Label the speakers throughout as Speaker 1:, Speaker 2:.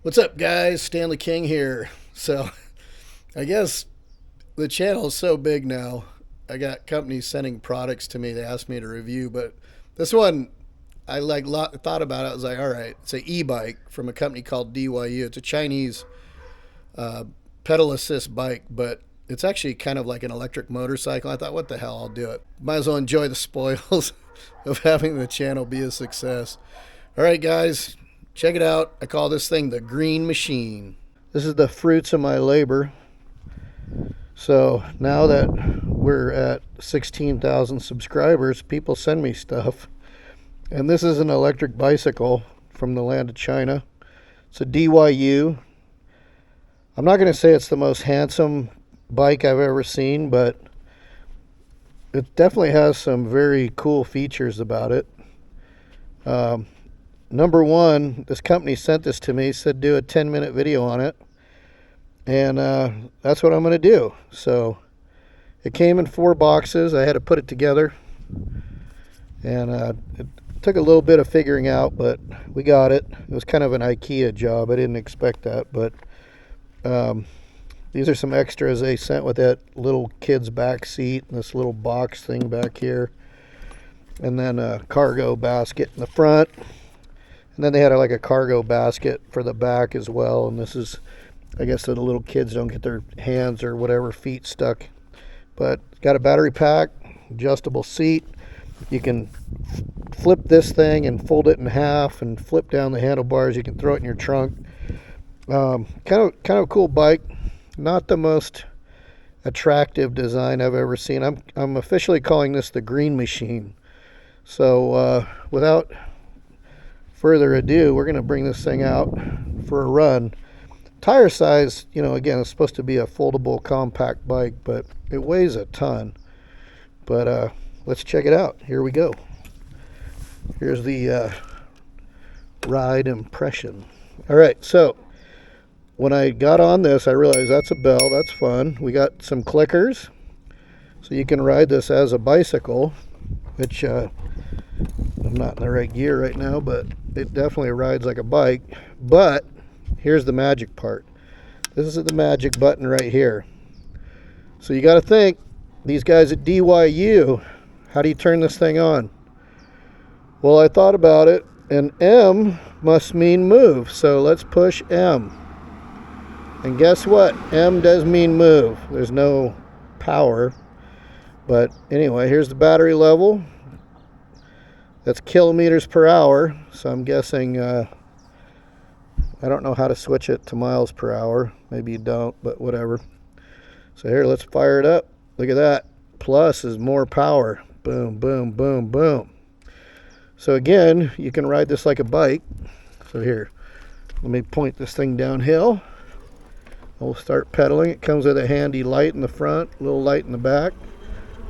Speaker 1: What's up, guys? Stanley King here. So, I guess the channel is so big now. I got companies sending products to me. They asked me to review, but this one I thought about it. I was like, all right, it's an e-bike from a company called DYU. It's a Chinese uh, pedal assist bike, but it's actually kind of like an electric motorcycle. I thought, what the hell, I'll do it. Might as well enjoy the spoils of having the channel be a success. All right, guys, check it out. I call this thing the Green Machine. This is the fruits of my labor. So now that we're at 16,000 subscribers, people send me stuff. And this is an electric bicycle from the land of China. It's a DYU. I'm not going to say it's the most handsome bike I've ever seen, but it definitely has some very cool features about it. Number one, this company sent this to me, said do a 10-minute video on it. And that's what I'm going to do. So it came in 4 boxes. I had to put it together. And it took a little bit of figuring out, but we got it. It was kind of an IKEA job. I didn't expect that. But these are some extras they sent with that little kid's back seat and this little box thing back here. And then a cargo basket in the front. And then they had like a cargo basket for the back as well. And this is, I guess, so the little kids don't get their hands or whatever feet stuck. But it's got a battery pack, adjustable seat. You can flip this thing and fold it in half and flip down the handlebars. You can throw it in your trunk. Kind of a cool bike. Not the most attractive design I've ever seen. I'm officially calling this the Green Machine. So without further ado, we're going to bring this thing out for a run. Tire size, again, it's supposed to be a foldable compact bike, but it weighs a ton. But let's check it out. Here we go. Here's the ride impression. All right, so when I got on this, I realized that's a bell. That's fun. We got some clickers, so you can ride this as a bicycle, which I'm not in the right gear right now, but it definitely rides like a bike. But here's the magic part. This is the magic button right here. So you got to think, these guys at DYU, how do you turn this thing on? Well, I thought about it, and M must mean move. So let's push M. And guess what? M does mean move. There's no power. But anyway, here's the battery level. That's kilometers per hour. So I'm guessing, I don't know how to switch it to miles per hour. Maybe you don't, but whatever. So here, let's fire it up. Look at that. Plus is more power. Boom, boom, boom, boom. So again, you can ride this like a bike. So here, let me point this thing downhill. We'll start pedaling. It comes with a handy light in the front, a little light in the back.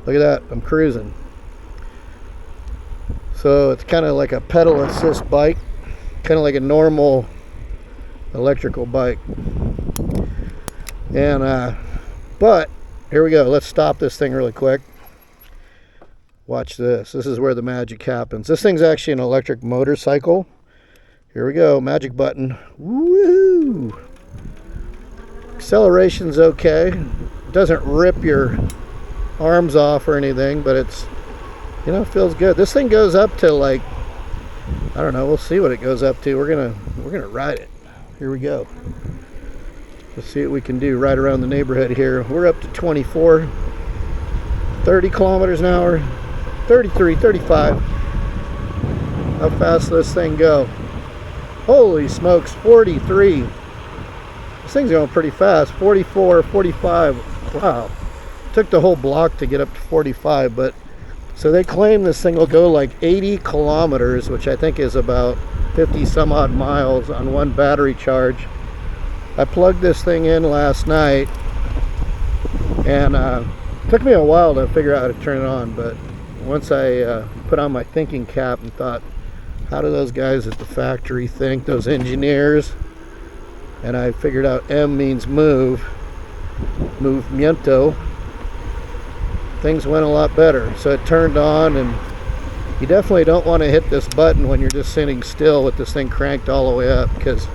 Speaker 1: Look at that, I'm cruising. So it's kind of like a pedal assist bike, kind of like a normal electrical bike. And but here we go. Let's stop this thing really quick. Watch this. This is where the magic happens. This thing's actually an electric motorcycle. Here we go. Magic button. Woo! Acceleration's okay. It doesn't rip your arms off or anything, but it's, feels good. This thing goes up to like, I don't know, we'll see what it goes up to. We're gonna ride it. Here we go. Let's see what we can do right around the neighborhood here. We're up to 24, 30 kilometers an hour, 33, 35. How fast does this thing go? Holy smokes, 43. This thing's going pretty fast. 44, 45. Wow. Took the whole block to get up to 45, but so they claim this thing will go like 80 kilometers, which I think is about 50 some odd miles on one battery charge. I plugged this thing in last night, and it took me a while to figure out how to turn it on, but once I put on my thinking cap and thought, how do those guys at the factory think, those engineers? And I figured out M means move, movimiento. Things went a lot better. So it turned on, and you definitely don't want to hit this button when you're just sitting still with this thing cranked all the way up, because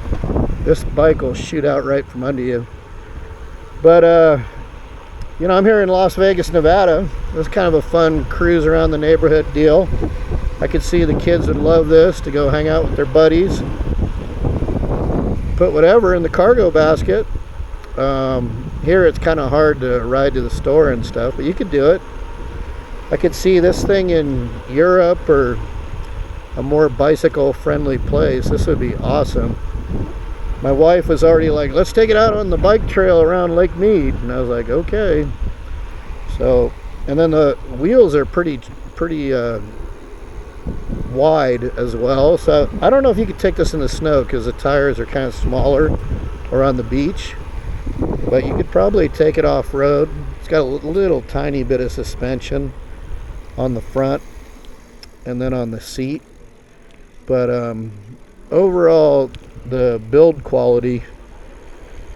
Speaker 1: this bike will shoot out right from under you. But you know, I'm here in Las Vegas, Nevada. It was kind of a fun cruise around the neighborhood deal. I could see the kids would love this to go hang out with their buddies. Put whatever in the cargo basket. Here it's kind of hard to ride to the store and stuff, but you could do it. I could see this thing in Europe or a more bicycle friendly place. This would be awesome. My wife was already like, let's take it out on the bike trail around Lake Mead, and I was like, okay. So, and then the wheels are pretty wide as well, so I don't know if you could take this in the snow because the tires are kind of smaller or on the beach, but you could probably take it off-road. It's got a little tiny bit of suspension on the front and then on the seat, but overall the build quality,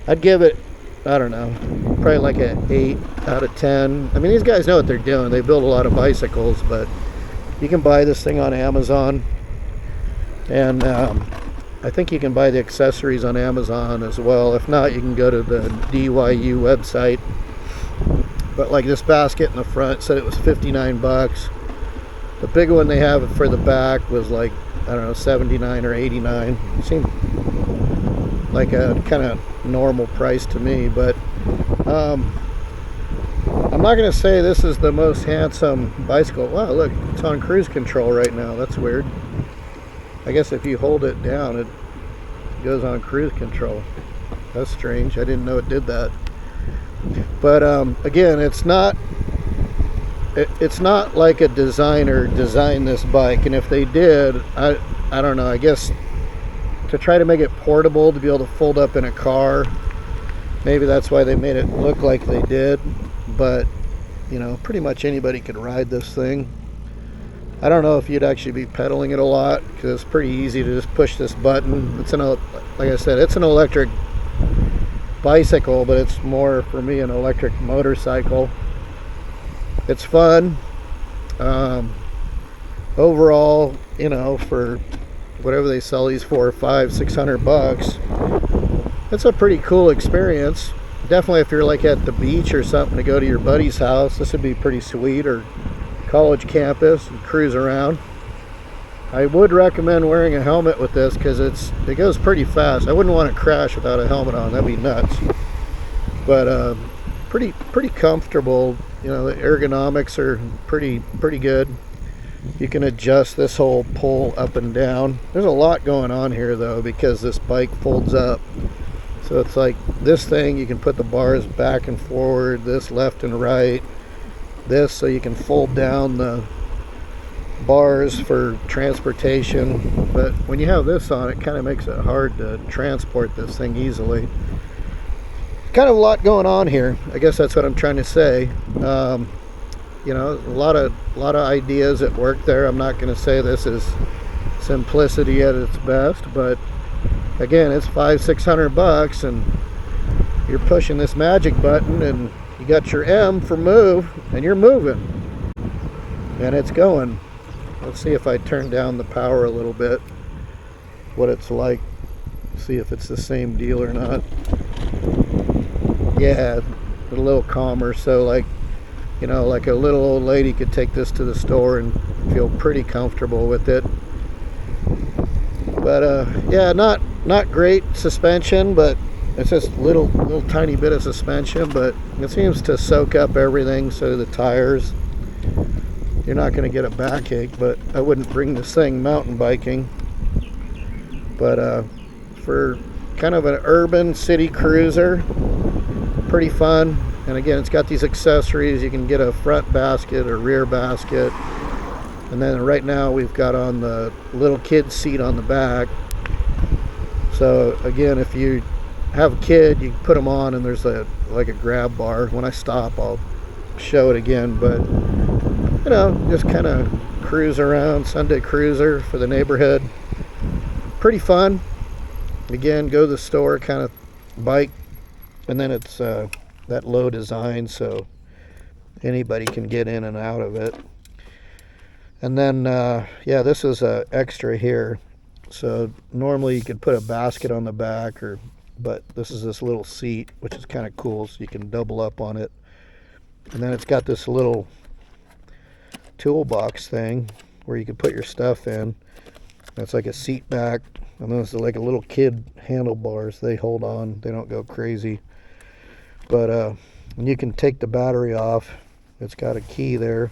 Speaker 1: I'd give it, I don't know, probably like an 8 out of 10. I mean, these guys know what they're doing. They build a lot of bicycles, but you can buy this thing on Amazon, and I think you can buy the accessories on Amazon as well. If not, you can go to the DYU website. But like this basket in the front said it was 59 bucks. The big one they have for the back was like, I don't know, 79 or 89. It seemed like a kind of normal price to me, but I'm not going to say this is the most handsome bicycle. Wow, look, it's on cruise control right now. That's weird. I guess if you hold it down, it goes on cruise control. That's strange. I didn't know it did that. But again, it's not like a designer designed this bike, and if they did, I don't know, I guess to try to make it portable to be able to fold up in a car, maybe that's why they made it look like they did. But you know, pretty much anybody could ride this thing. I don't know if you'd actually be pedaling it a lot because it's pretty easy to just push this button. It's like I said, it's an electric bicycle, but it's more for me an electric motorcycle. It's fun. Overall, you know, for whatever they sell these for, $500-600, it's a pretty cool experience. Definitely if you're like at the beach or something to go to your buddy's house, this would be pretty sweet, or college campus and cruise around. I would recommend wearing a helmet with this because it goes pretty fast. I wouldn't want to crash without a helmet on. That'd be nuts. But pretty comfortable. You know, the ergonomics are pretty good. You can adjust this whole pull up and down. There's a lot going on here though, because this bike folds up. So it's like this thing, you can put the bars back and forward, this left and right, this so you can fold down the bars for transportation. But when you have this on, it kind of makes it hard to transport this thing easily. Kind of a lot going on here. I guess that's what I'm trying to say. You know, a lot of ideas at work there. I'm not going to say this is simplicity at its best, but again, it's $500-600 and you're pushing this magic button and you got your M for move and you're moving and it's going. Let's see if I turn down the power a little bit, what it's like. See if it's the same deal or not. Yeah, a little calmer. So like, you know, like a little old lady could take this to the store and feel pretty comfortable with it. But yeah, not great suspension, but it's just little tiny bit of suspension, but it seems to soak up everything. So the tires, you're not going to get a backache. But I wouldn't bring this thing mountain biking. But for kind of an urban city cruiser, pretty fun. And again, it's got these accessories. You can get a front basket or rear basket, and then right now we've got on the little kid seat on the back. So again, if you have a kid, you put them on and there's like a grab bar. When I stop, I'll show it again. But you know, just kind of cruise around, Sunday cruiser for the neighborhood. Pretty fun. Again, go to the store, kind of bike, and then it's that low design, so anybody can get in and out of it. And then yeah, this is a extra here. So normally you could put a basket on the back, but this is this little seat, which is kind of cool, so you can double up on it. And then it's got this little toolbox thing where you can put your stuff in. That's like a seat back, and then it's like a little kid handlebars. They hold on, they don't go crazy. But you can take the battery off. It's got a key there.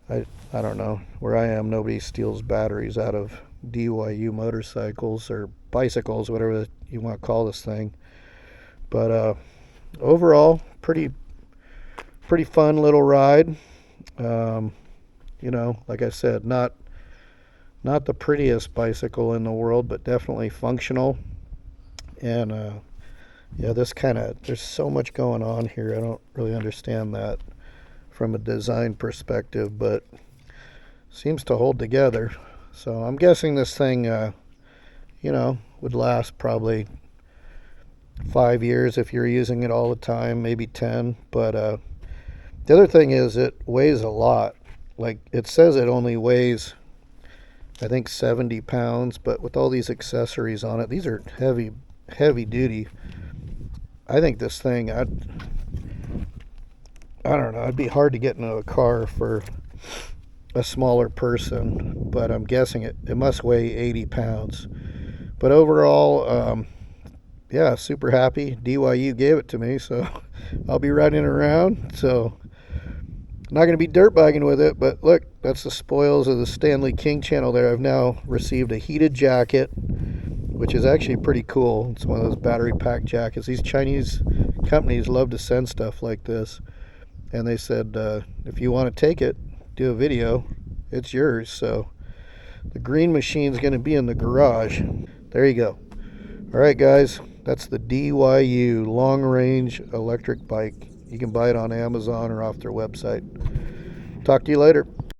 Speaker 1: I don't know. Where I am, nobody steals batteries out of DYU motorcycles or bicycles, whatever you want to call this thing. But overall, pretty fun little ride. You know, like I said, not the prettiest bicycle in the world, but definitely functional. And yeah, there's so much going on here. I don't really understand that from a design perspective, but seems to hold together. So I'm guessing this thing, you know, would last probably 5 years if you're using it all the time, maybe 10. But the other thing is it weighs a lot. Like, it says it only weighs, I think, 70 pounds, but with all these accessories on it, these are heavy duty. I think this thing, I don't know, it'd be hard to get into a car for a smaller person, but I'm guessing it must weigh 80 pounds. But overall, yeah, super happy. DYU gave it to me, so I'll be riding around. So not going to be dirt biking with it, but look, that's the spoils of the Stanley King channel there. I've now received a heated jacket, which is actually pretty cool. It's one of those battery pack jackets. These Chinese companies love to send stuff like this. And they said, if you want to take it, do a video, it's yours. So the green machine's going to be in the garage. There you go. All right, guys, that's the DYU long-range electric bike. You can buy it on Amazon or off their website. Talk to you later.